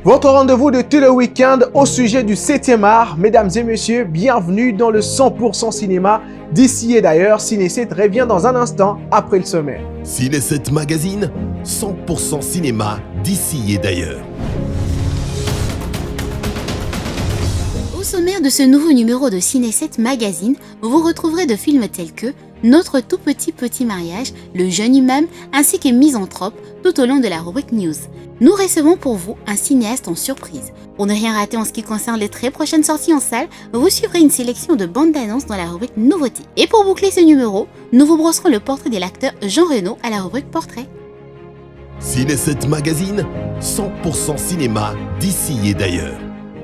Votre rendez-vous de tout le week-end au sujet du 7e art. Mesdames et messieurs, bienvenue dans le 100% cinéma d'ici et d'ailleurs. Ciné7 revient dans un instant après le sommaire. Ciné7 Magazine, 100% cinéma d'ici et d'ailleurs. Au sommaire de ce nouveau numéro de Ciné7 Magazine, vous retrouverez de films tels que Notre tout petit mariage, Le jeune imam ainsi que Misanthrope tout au long de la rubrique News. Nous recevons pour vous un cinéaste en surprise. Pour ne rien rater en ce qui concerne les très prochaines sorties en salle, vous suivrez une sélection de bandes d'annonces dans la rubrique Nouveautés. Et pour boucler ce numéro, nous vous brosserons le portrait de l'acteur Jean Reno à la rubrique Portrait. Ciné7 Magazine, 100% cinéma d'ici et d'ailleurs.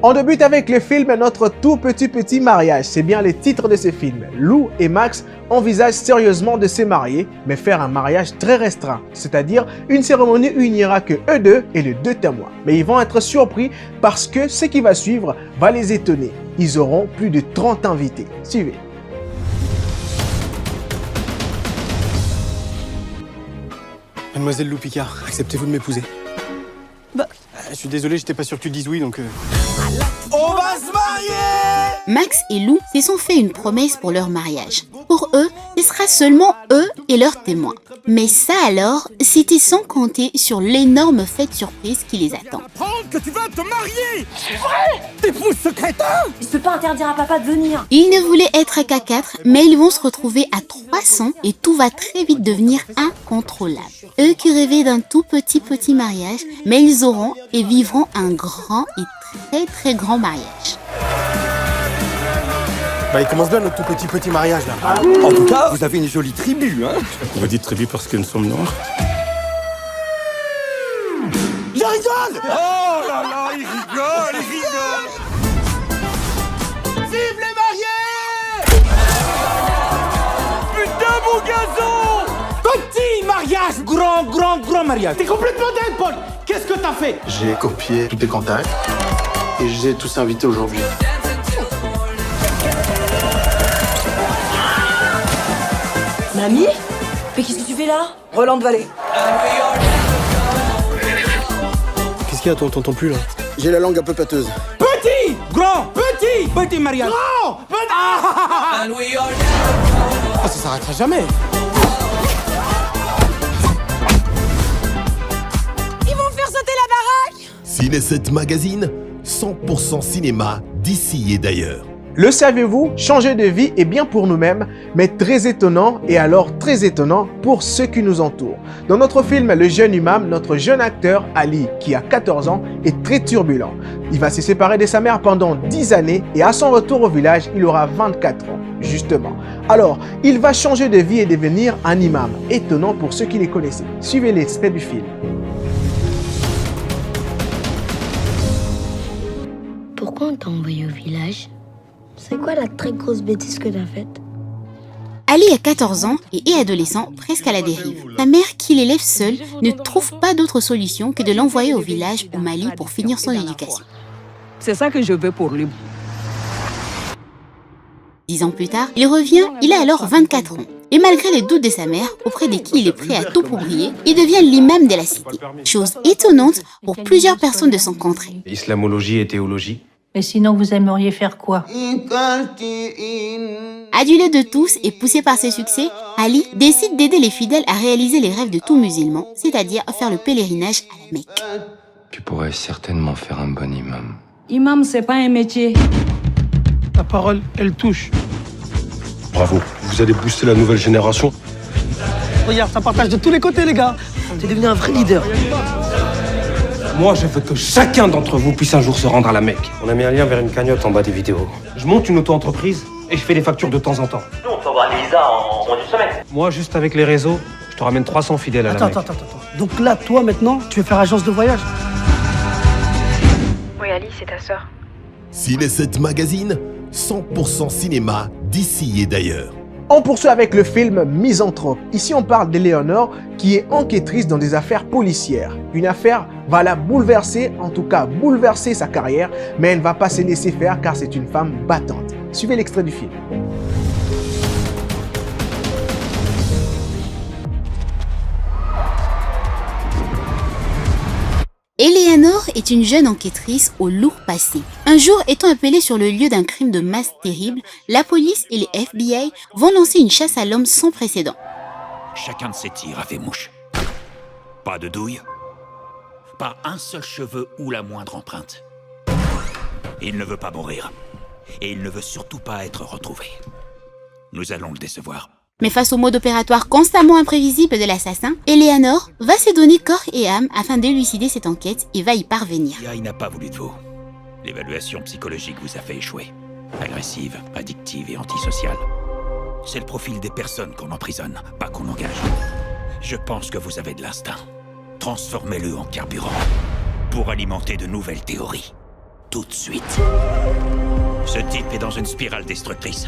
On débute avec le film Notre tout petit mariage. C'est bien le titre de ce film. Lou et Max envisagent sérieusement de se marier, mais faire un mariage très restreint, c'est-à-dire une cérémonie où il n'y aura que eux deux et les deux témoins. Mais ils vont être surpris parce que ce qui va suivre va les étonner. Ils auront plus de 30 invités. Suivez. Mademoiselle Lou Picard, acceptez-vous de m'épouser? Je suis désolé, j'étais pas sûr que tu dises oui, donc... On va se marier! Max et Lou se sont fait une promesse pour leur mariage. Pour eux, ce sera seulement eux et leurs témoins. Mais ça alors, c'était sans compter sur l'énorme fête surprise qui les attend. Que tu vas te marier! C'est vrai! T'épouses ce crétin! Il peut pas interdire à papa de venir. Ils ne voulaient être qu'à 4, mais ils vont se retrouver à 300 et tout va très vite devenir incontrôlable. Eux qui rêvaient d'un tout petit mariage, mais ils auront et vivront un grand et très grand mariage. Il commence bien notre tout petit mariage, là. En tout cas, vous avez une jolie tribu, hein? Vous dites tribu parce que nous sommes noirs. Je rigole! Oh là là, il rigole! Vive les mariés! Putain, mon gazon! Petit mariage, grand mariage. T'es complètement dingue, Paul! Qu'est-ce que t'as fait? J'ai copié tous tes contacts et je les ai tous invités aujourd'hui. Mamie? Mais qu'est-ce que tu fais là? Roland de Vallée. Qu'est-ce qu'il y a, t'entends plus, là? J'ai la langue un peu pâteuse. Petit! Petit mariage! Grand! Petit! Ça s'arrêtera jamais. Ils vont faire sauter la baraque! Ciné7 Magazine, 100% cinéma d'ici et d'ailleurs. Le saviez-vous, changer de vie est bien pour nous-mêmes, mais très étonnant et alors très étonnant pour ceux qui nous entourent. Dans notre film Le jeune imam, notre jeune acteur Ali, qui a 14 ans, est très turbulent. Il va se séparer de sa mère pendant 10 années et à son retour au village, il aura 24 ans, justement. Alors, il va changer de vie et devenir un imam, étonnant pour ceux qui les connaissaient. Suivez l'extrait du film. Pourquoi on t'a envoyé au village? C'est quoi la très grosse bêtise que t'as faite? Ali a 14 ans et est adolescent, presque à la dérive. Sa mère, qui l'élève seule, ne trouve pas d'autre solution que de l'envoyer au village au Mali pour finir son éducation. C'est ça que je veux pour lui. 10 ans plus tard, il revient, il a alors 24 ans. Et malgré les doutes de sa mère, auprès de qui il est prêt à tout pour briller, il devient l'imam de la cité. Chose étonnante pour plusieurs personnes de son contrée. Islamologie et théologie. Mais sinon, vous aimeriez faire quoi? Adulé de tous et poussé par ses succès, Ali décide d'aider les fidèles à réaliser les rêves de tout musulman, c'est-à-dire faire le pèlerinage à la Mecque. Tu pourrais certainement faire un bon imam. Imam, c'est pas un métier. La parole, elle touche. Bravo, vous allez booster la nouvelle génération. Regarde, ça partage de tous les côtés, les gars. T'es devenu un vrai leader. Moi, je veux que chacun d'entre vous puisse un jour se rendre à la Mecque. On a mis un lien vers une cagnotte en bas des vidéos. Je monte une auto-entreprise et je fais des factures de temps en temps. Nous, on peut avoir des visas en moins d'une semaine. Moi, juste avec les réseaux, je te ramène 300 fidèles à la Mecque. Attends. Donc là, toi, maintenant, tu veux faire agence de voyage? Oui, Ali, c'est ta sœur. Ciné7 Magazine, 100% cinéma d'ici et d'ailleurs. On poursuit avec le film Misanthrope. Ici, on parle d'Éléonore qui est enquêtrice dans des affaires policières. Une affaire va la bouleverser, en tout cas bouleverser sa carrière, mais elle ne va pas se laisser faire car c'est une femme battante. Suivez l'extrait du film. Éléonore est une jeune enquêtrice au lourd passé. Un jour, étant appelée sur le lieu d'un crime de masse terrible, la police et les FBI vont lancer une chasse à l'homme sans précédent. Chacun de ces tirs a fait mouche. Pas de douille, pas un seul cheveu ou la moindre empreinte. Il ne veut pas mourir. Et il ne veut surtout pas être retrouvé. Nous allons le décevoir. Mais face au mode opératoire constamment imprévisible de l'assassin, Eleanor va se donner corps et âme afin d'élucider cette enquête et va y parvenir. Il n'a pas voulu de vous. L'évaluation psychologique vous a fait échouer. Agressive, addictive et antisociale. C'est le profil des personnes qu'on emprisonne, pas qu'on engage. Je pense que vous avez de l'instinct. Transformez-le en carburant pour alimenter de nouvelles théories. Tout de suite. Ce type est dans une spirale destructrice.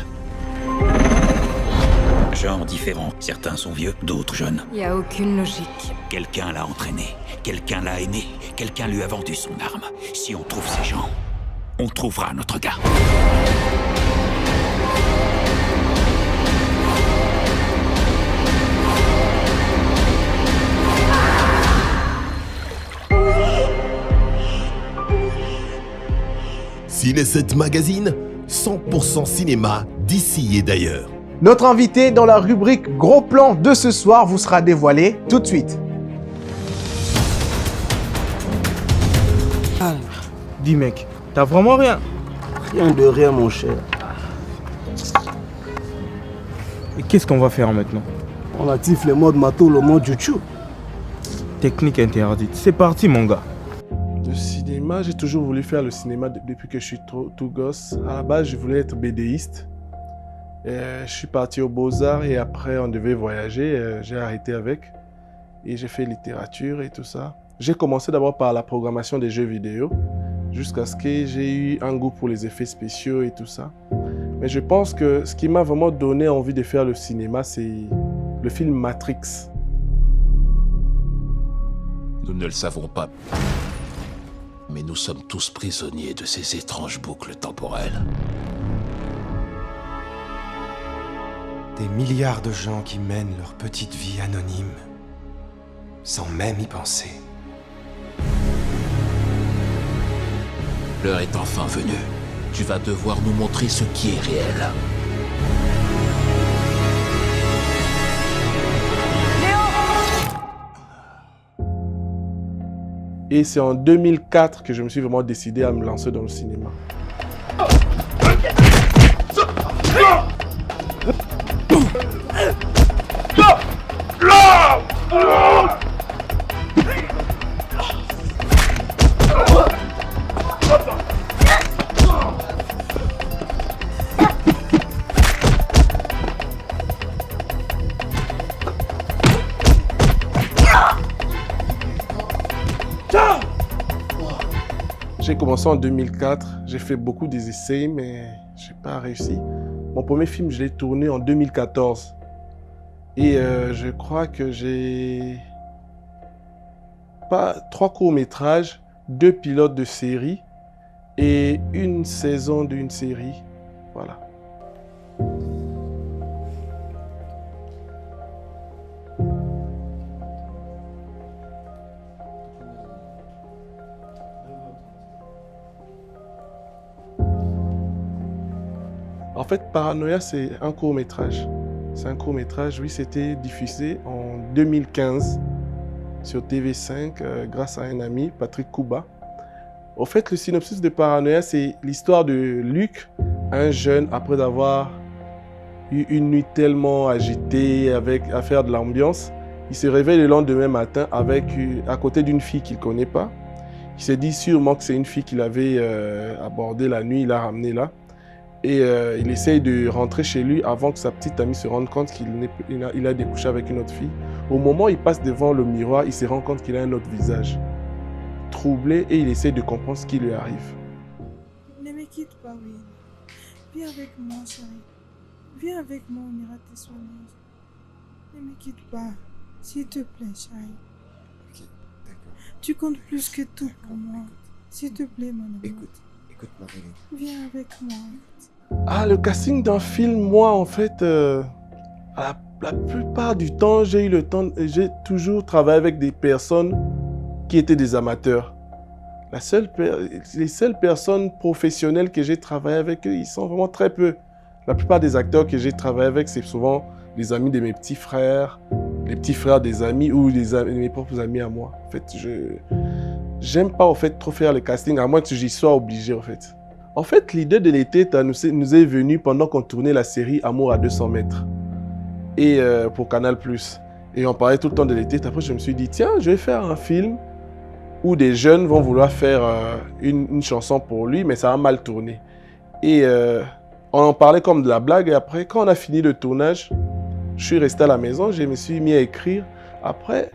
Genres différents. Certains sont vieux, d'autres jeunes. Il n'y a aucune logique. Quelqu'un l'a entraîné, quelqu'un l'a aimé, quelqu'un lui a vendu son arme. Si on trouve ces gens, on trouvera notre gars. Ciné7 Magazine, 100% cinéma d'ici et d'ailleurs. Notre invité dans la rubrique Gros Plan de ce soir vous sera dévoilé tout de suite. Dis mec, t'as vraiment rien? Rien de rien mon cher. Et qu'est-ce qu'on va faire maintenant? On active les modes matos, le mode YouTube. Technique interdite. C'est parti mon gars. Le cinéma, j'ai toujours voulu faire le cinéma depuis que je suis tout gosse. À la base, je voulais être BDiste. Je suis parti aux Beaux-Arts et après, on devait voyager. J'ai arrêté avec et j'ai fait littérature et tout ça. J'ai commencé d'abord par la programmation des jeux vidéo jusqu'à ce que j'ai eu un goût pour les effets spéciaux et tout ça. Mais je pense que ce qui m'a vraiment donné envie de faire le cinéma, c'est le film Matrix. Nous ne le savons pas. Mais nous sommes tous prisonniers de ces étranges boucles temporelles. Des milliards de gens qui mènent leur petite vie anonyme, sans même y penser. L'heure est enfin venue. Tu vas devoir nous montrer ce qui est réel. Et c'est en 2004 que je me suis vraiment décidé à me lancer dans le cinéma. J'ai commencé en 2004, j'ai fait beaucoup d'essais, mais je n'ai pas réussi. Mon premier film, je l'ai tourné en 2014. Et je crois que j'ai 3 courts-métrages, 2 pilotes de série et une saison d'une série. Voilà. En fait, Paranoia, c'est un court-métrage. C'est un court-métrage, oui, c'était diffusé en 2015 sur TV5 grâce à un ami, Patrick Kouba. En fait, le synopsis de Paranoia, c'est l'histoire de Luc, un jeune, après avoir eu une nuit tellement agitée à faire de l'ambiance. Il se réveille le lendemain matin à côté d'une fille qu'il ne connaît pas. Il s'est dit sûrement que c'est une fille qu'il avait abordée la nuit, il l'a ramenée là. Et il essaye de rentrer chez lui avant que sa petite amie se rende compte qu'il a découché avec une autre fille. Au moment où il passe devant le miroir, il se rend compte qu'il a un autre visage. Troublé, et il essaie de comprendre ce qui lui arrive. Ne me quitte pas, Will. Viens avec moi, chérie. Viens avec moi, on ira te soigner. Ne me quitte pas, s'il te plaît, chérie. Ok, d'accord. Tu comptes plus que tout pour moi. S'il te plaît, mon ami. Écoute, Marie. Viens avec moi. Ah, le casting d'un film, moi, en fait, la plupart du temps, j'ai toujours travaillé avec des personnes qui étaient des amateurs. Les seules personnes professionnelles que j'ai travaillé avec eux, ils sont vraiment très peu. La plupart des acteurs que j'ai travaillé avec, c'est souvent les amis de mes petits frères, les petits frères des amis ou mes propres amis à moi. En fait, j'aime pas en fait trop faire le casting, à moins que j'y sois obligé en fait. En fait, l'idée de l'été nous est venue pendant qu'on tournait la série Amour à 200 mètres et pour Canal+. Et on parlait tout le temps de l'été. Après, je me suis dit, tiens, je vais faire un film où des jeunes vont vouloir faire une chanson pour lui, mais ça a mal tourné. Et on en parlait comme de la blague. Et après, quand on a fini le tournage, je suis resté à la maison, je me suis mis à écrire. Après,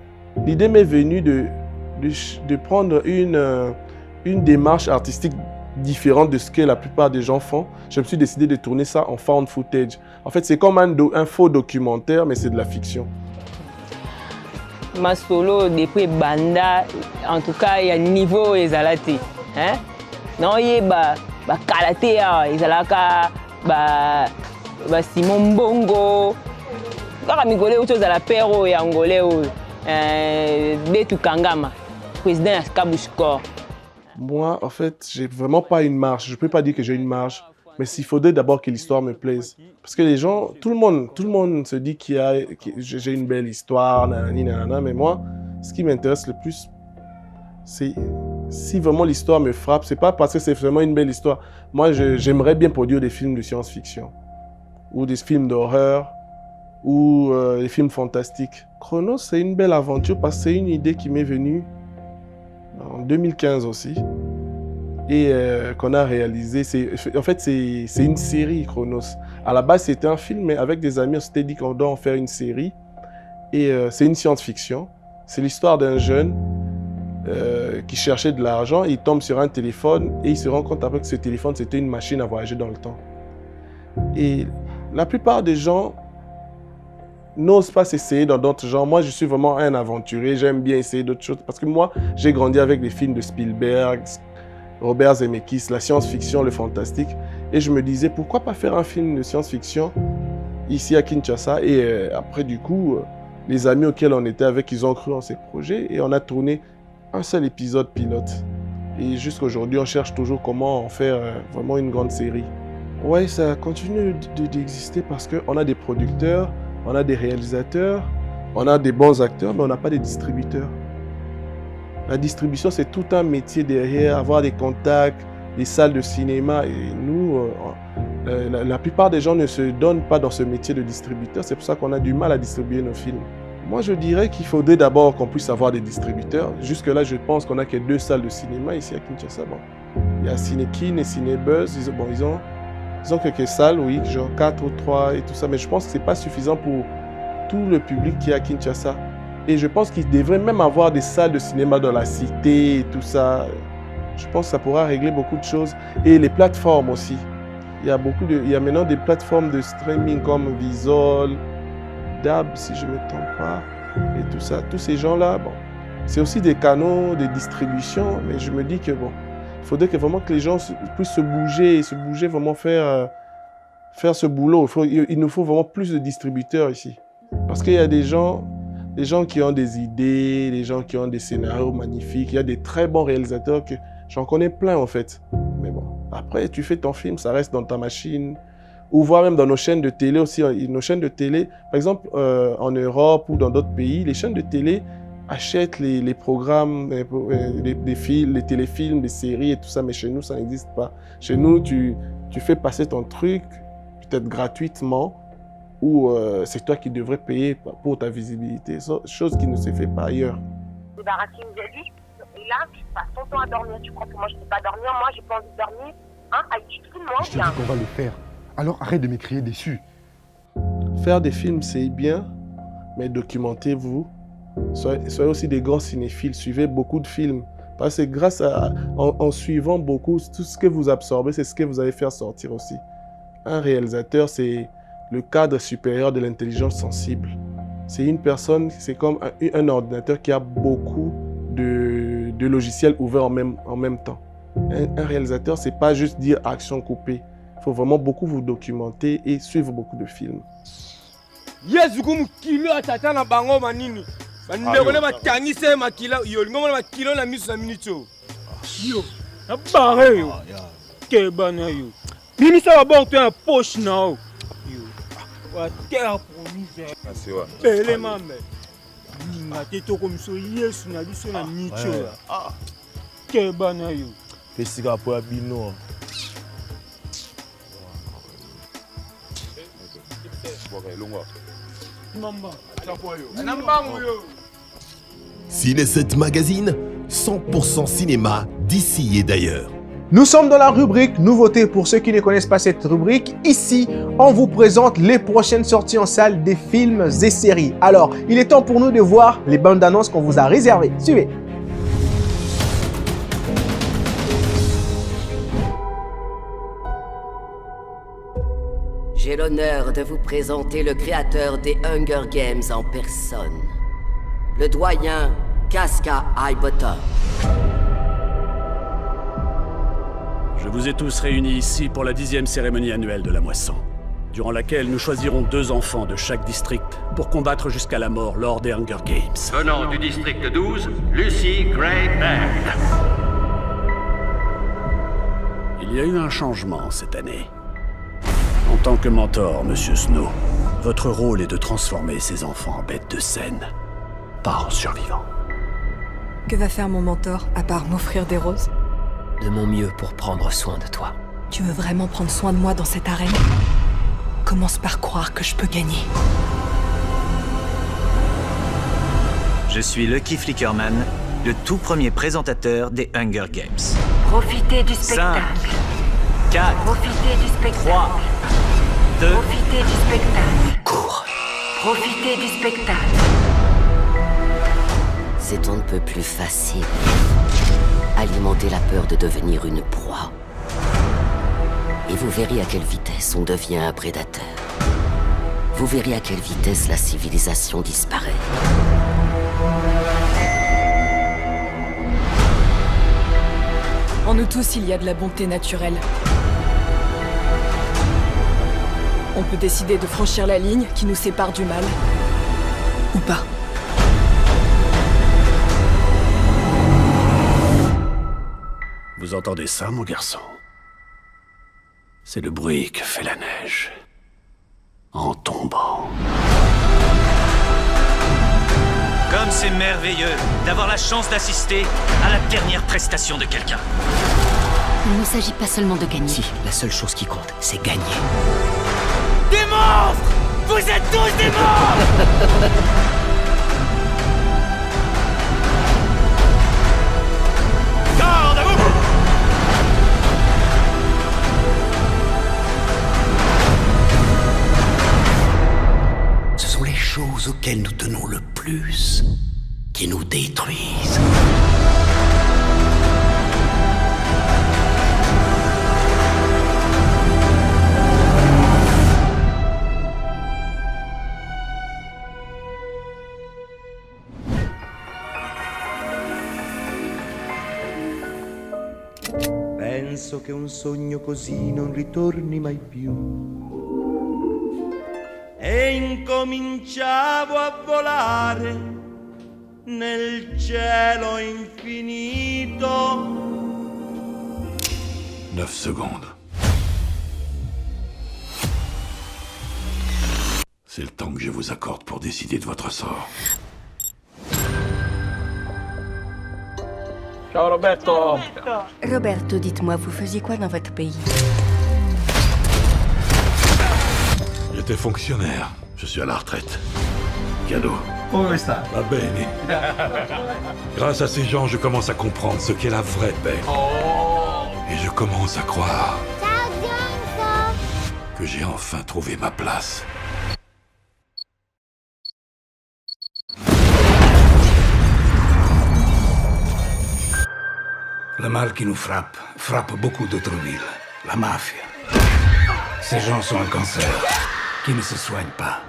l'idée m'est venue de prendre une démarche artistique différente de ce que la plupart des gens font. Je me suis décidé de tourner ça en found footage. En fait, c'est comme un faux documentaire, mais c'est de la fiction. Ma solo depuis banda, en tout cas, il y a niveau ezalati. Hein? Non, il y a karaté, ezalaka, Simon Bongo. Quand migolé autre chose à la perro et angolais, Betu Kangama, président Kabushkor. Moi, en fait, j'ai vraiment pas une marge. Je peux pas dire que j'ai une marge. Mais il faudrait d'abord que l'histoire me plaise. Parce que les gens, tout le monde se dit que j'ai une belle histoire, mais moi, ce qui m'intéresse le plus, c'est si vraiment l'histoire me frappe. C'est pas parce que c'est vraiment une belle histoire. Moi, j'aimerais bien produire des films de science-fiction, ou des films d'horreur, ou des films fantastiques. Chronos, c'est une belle aventure parce que c'est une idée qui m'est venue en 2015 aussi. Et qu'on a réalisé. En fait, c'est une série, Chronos. À la base, c'était un film, mais avec des amis, on s'était dit qu'on doit en faire une série. Et c'est une science-fiction. C'est l'histoire d'un jeune qui cherchait de l'argent. Il tombe sur un téléphone et il se rend compte après que ce téléphone, c'était une machine à voyager dans le temps. Et la plupart des gens n'osent pas s'essayer dans d'autres genres. Moi, je suis vraiment un aventurier. J'aime bien essayer d'autres choses. Parce que moi, j'ai grandi avec des films de Spielberg, Robert Zemeckis, la science-fiction, le fantastique. Et je me disais, pourquoi pas faire un film de science-fiction ici à Kinshasa. Et après, du coup, les amis auxquels on était avec, ils ont cru en ces projets. Et on a tourné un seul épisode pilote. Et jusqu'à aujourd'hui, on cherche toujours comment en faire vraiment une grande série. Ouais, ça continue d'exister parce qu'on a des producteurs, on a des réalisateurs, on a des bons acteurs, mais on n'a pas de distributeurs. La distribution, c'est tout un métier derrière, avoir des contacts, des salles de cinéma. Et nous, la plupart des gens ne se donnent pas dans ce métier de distributeur. C'est pour ça qu'on a du mal à distribuer nos films. Moi, je dirais qu'il faudrait d'abord qu'on puisse avoir des distributeurs. Jusque-là, je pense qu'on n'a que 2 salles de cinéma ici à Kinshasa. Bon, il y a Cinekin et Cinebuzz. Ils ont quelques salles, oui, genre 4 ou 3 et tout ça. Mais je pense que ce n'est pas suffisant pour tout le public qui est à Kinshasa. Et je pense qu'il devrait même avoir des salles de cinéma dans la cité et tout ça. Je pense que ça pourra régler beaucoup de choses. Et les plateformes aussi. Il y a maintenant des plateformes de streaming comme Vizol, Dab, si je ne me trompe pas, et tout ça. Tous ces gens-là, bon, c'est aussi des canaux de distribution, mais je me dis que bon, il faudrait vraiment que les gens puissent se bouger, vraiment faire ce boulot. Il nous faut vraiment plus de distributeurs ici. Parce qu'il y a des gens qui ont des idées, des gens qui ont des scénarios magnifiques. Il y a des très bons réalisateurs que j'en connais plein en fait. Mais bon, après tu fais ton film, ça reste dans ta machine. Ou voire même dans nos chaînes de télé aussi. Nos chaînes de télé, par exemple en Europe ou dans d'autres pays, les chaînes de télé achètent les programmes, les téléfilms, les séries et tout ça. Mais chez nous, ça n'existe pas. Chez nous, tu fais passer ton truc, peut-être gratuitement, ou c'est toi qui devrais payer pour ta visibilité, chose qui ne se fait pas ailleurs. Débarrasser aujourd'hui, et là, tu passes ton temps à dormir. Tu crois que moi je ne peux pas dormir, moi j'ai pas envie de dormir. Hein, explique-moi Je te dis qu'on va le faire. Alors arrête de m'écrire dessus. Faire des films, c'est bien, mais documentez-vous. Soyez aussi des grands cinéphiles, suivez beaucoup de films. Parce que en suivant beaucoup, tout ce que vous absorbez, c'est ce que vous allez faire sortir aussi. Un réalisateur, c'est le cadre supérieur de l'intelligence sensible. C'est une personne, c'est comme un ordinateur qui a beaucoup de logiciels ouverts en même temps. Un réalisateur, c'est pas juste dire action coupée. Il faut vraiment beaucoup vous documenter et suivre beaucoup de films. Yes, vous kilo atata na bango manini. Bandeko na bakangise makila yo ngomo na kilo na misu na minute. Yo, na barre yo. Que bana yo. Mimi ça va bon un poche now. Yo. Wa terre promise. Assez ouais. Belle maman. Na teto comme so yesu na biso na nicho. Que bana yo. Festiga pour abino. Ciné 7 Magazine, 100% cinéma d'ici et d'ailleurs. Nous sommes dans la rubrique nouveautés. Pour ceux qui ne connaissent pas cette rubrique, ici, on vous présente les prochaines sorties en salle des films et séries. Alors, il est temps pour nous de voir les bandes annonces qu'on vous a réservées. Suivez. J'ai l'honneur de vous présenter le créateur des Hunger Games en personne, le doyen Casca Highbottom. Je vous ai tous réunis ici pour la 10e cérémonie annuelle de la moisson, durant laquelle nous choisirons 2 enfants de chaque district pour combattre jusqu'à la mort lors des Hunger Games. Venant du district 12, Lucy Gray Baird. Il y a eu un changement cette année. En tant que mentor, Monsieur Snow, votre rôle est de transformer ces enfants en bêtes de scène, pas en survivants. Que va faire mon mentor, à part m'offrir des roses? De mon mieux pour prendre soin de toi. Tu veux vraiment prendre soin de moi dans cette arène? Commence par croire que je peux gagner. Je suis Lucky Flickerman, le tout premier présentateur des Hunger Games. Profitez du spectacle. 5, 4, Profitez du spectacle. 3, 2, Profitez du spectacle. cours. Profitez du spectacle. C'est on ne peut plus facile. Alimenter la peur de devenir une proie. Et vous verrez à quelle vitesse on devient un prédateur. Vous verrez à quelle vitesse la civilisation disparaît. En nous tous, il y a de la bonté naturelle. On peut décider de franchir la ligne qui nous sépare du mal. Ou pas. Vous entendez ça, mon garçon? C'est le bruit que fait la neige en tombant. Comme c'est merveilleux d'avoir la chance d'assister à la dernière prestation de quelqu'un. Il ne s'agit pas seulement de gagner. Si, la seule chose qui compte, c'est gagner. Des monstres! Vous êtes tous des monstres! Garde à vous! Ce sont les choses auxquelles nous tenons le plus qui nous détruisent. Penso che un sogno così non ritorni mai più. E incominciavo a volare nel cielo infinito. 9 secondes. C'est le temps que je vous accorde pour décider de votre sort. Ciao Roberto. Roberto, dites-moi, vous faisiez quoi dans votre pays? J'étais fonctionnaire. Je suis à la retraite. Cadeau. Come sta? Va bene. Grâce à ces gens, je commence à comprendre ce qu'est la vraie paix. Et je commence à croire que j'ai enfin trouvé ma place. Le mal qui nous frappe beaucoup d'autres villes. La mafia. Ces gens sont un cancer qui ne se soigne pas.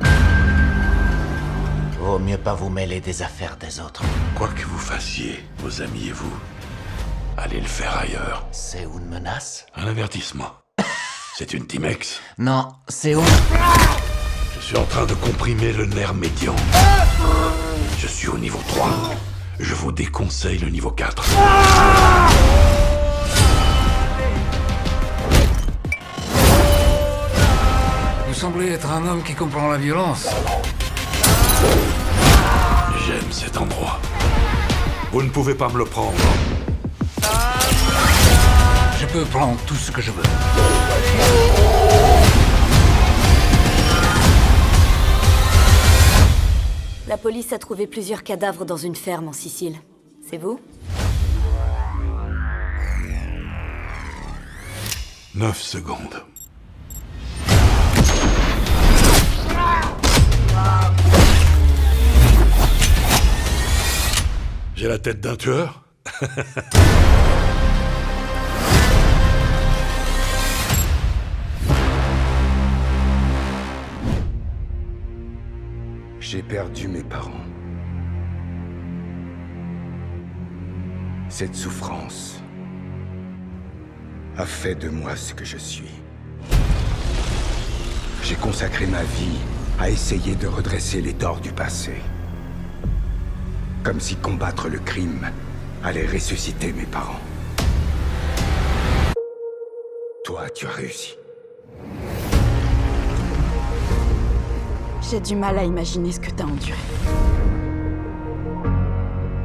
Vaut mieux pas vous mêler des affaires des autres. Quoi que vous fassiez, vos amis et vous, allez le faire ailleurs. C'est une menace? Un avertissement. C'est une Timex? Non, c'est une... Je suis en train de comprimer le nerf médian. Je suis au niveau 3. Je vous déconseille le niveau 4. semblez être un homme qui comprend la violence. J'aime cet endroit. Vous ne pouvez pas me le prendre. Je peux prendre tout ce que je veux. La police a trouvé plusieurs cadavres dans une ferme en Sicile. C'est vous? 9 secondes. J'ai la tête d'un tueur. J'ai perdu mes parents. Cette souffrance a fait de moi ce que je suis. J'ai consacré ma vie à essayer de redresser les torts du passé. Comme si combattre le crime allait ressusciter mes parents. Toi, tu as réussi. J'ai du mal à imaginer ce que t'as enduré.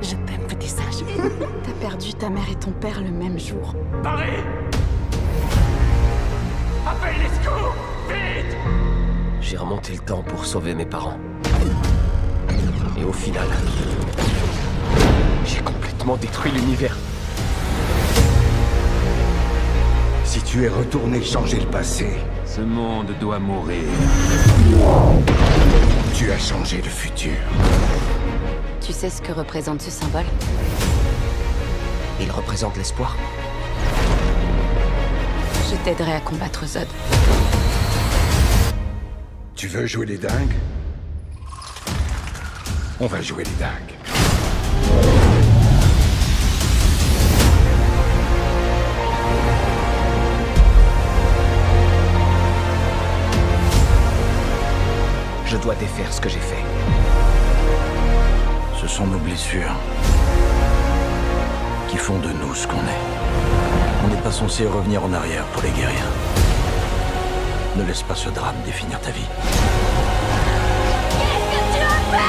Je t'aime, petit sage. T'as perdu ta mère et ton père le même jour. Paris! Appelle les secours! Vite! J'ai remonté le temps pour sauver mes parents. Et au final, j'ai complètement détruit l'univers. Si tu es retourné changer le passé, ce monde doit mourir. Tu as changé le futur. Tu sais ce que représente ce symbole? Il représente l'espoir. Je t'aiderai à combattre Zod. Tu veux jouer les dingues? On va jouer les dingues. Je dois défaire ce que j'ai fait. Ce sont nos blessures qui font de nous ce qu'on est. On n'est pas censé revenir en arrière pour les guérir. Ne laisse pas ce drame définir ta vie. Qu'est-ce que tu as fait?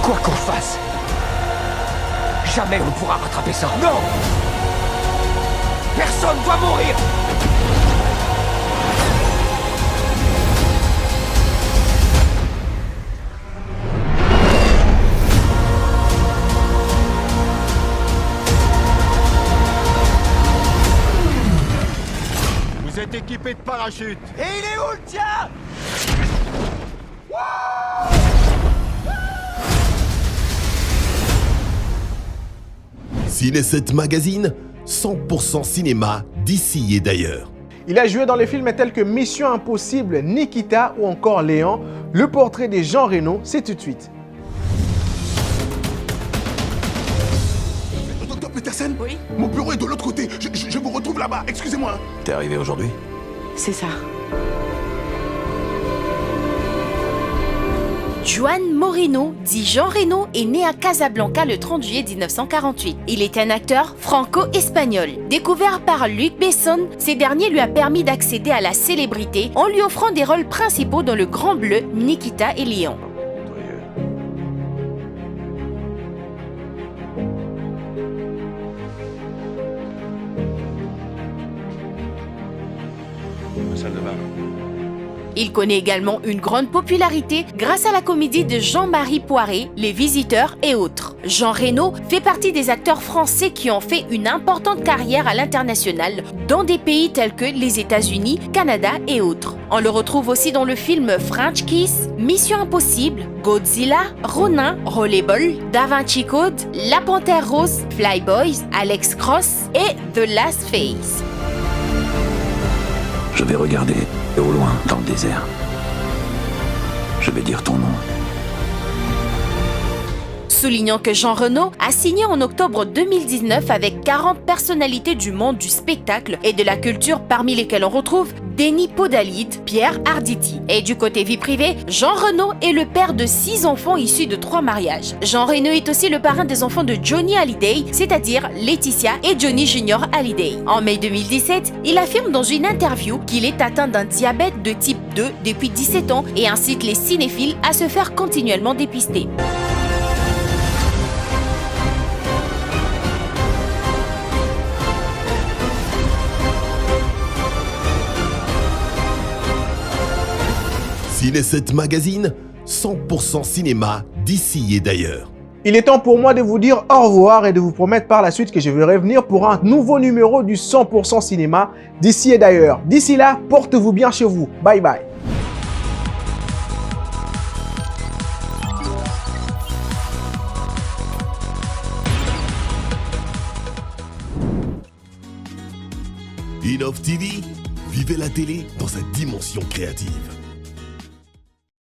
Quoi qu'on fasse, jamais on pourra rattraper ça. Non! Personne doit mourir! Vous êtes équipé de parachutes. Et il est où le tien? Ciné 7 Magazine, 100% cinéma d'ici et d'ailleurs. Il a joué dans les films tels que Mission Impossible, Nikita ou encore Léon. Le portrait de Jean Reno, c'est tout de suite. Docteur Petersen? Oui? Mon bureau est de l'autre côté. Je vous retrouve là-bas. Excusez-moi. T'es arrivé aujourd'hui? C'est ça. Juan Moreno, dit Jean Reno, est né à Casablanca le 30 juillet 1948. Il est un acteur franco-espagnol. Découvert par Luc Besson, ce dernier lui a permis d'accéder à la célébrité en lui offrant des rôles principaux dans Le Grand Bleu, Nikita et Léon. Salle de bain. Il connaît également une grande popularité grâce à la comédie de Jean-Marie Poiré, Les Visiteurs et autres. Jean Reno fait partie des acteurs français qui ont fait une importante carrière à l'international dans des pays tels que les États-Unis, Canada et autres. On le retrouve aussi dans le film French Kiss, Mission Impossible, Godzilla, Ronin, Rollerball, Da Vinci Code, La Panthère Rose, Flyboys, Alex Cross et The Last Phase. Je vais regarder au loin, dans le désert. Je vais dire ton nom. Soulignant que Jean Reno a signé en octobre 2019 avec 40 personnalités du monde du spectacle et de la culture, parmi lesquelles on retrouve Denis Podalide, Pierre Arditi. Et du côté vie privée, Jean Reno est le père de 6 enfants issus de 3 mariages. Jean Reno est aussi le parrain des enfants de Johnny Hallyday, c'est-à-dire Laetitia et Johnny Junior Hallyday. En mai 2017, il affirme dans une interview qu'il est atteint d'un diabète de type 2 depuis 17 ans et incite les cinéphiles à se faire continuellement dépister. Ciné 7 Magazine, 100% cinéma d'ici et d'ailleurs. Il est temps pour moi de vous dire au revoir et de vous promettre par la suite que je vais revenir pour un nouveau numéro du 100% cinéma d'ici et d'ailleurs. D'ici là, portez-vous bien chez vous. Bye bye. Innov TV, vivez la télé dans sa dimension créative.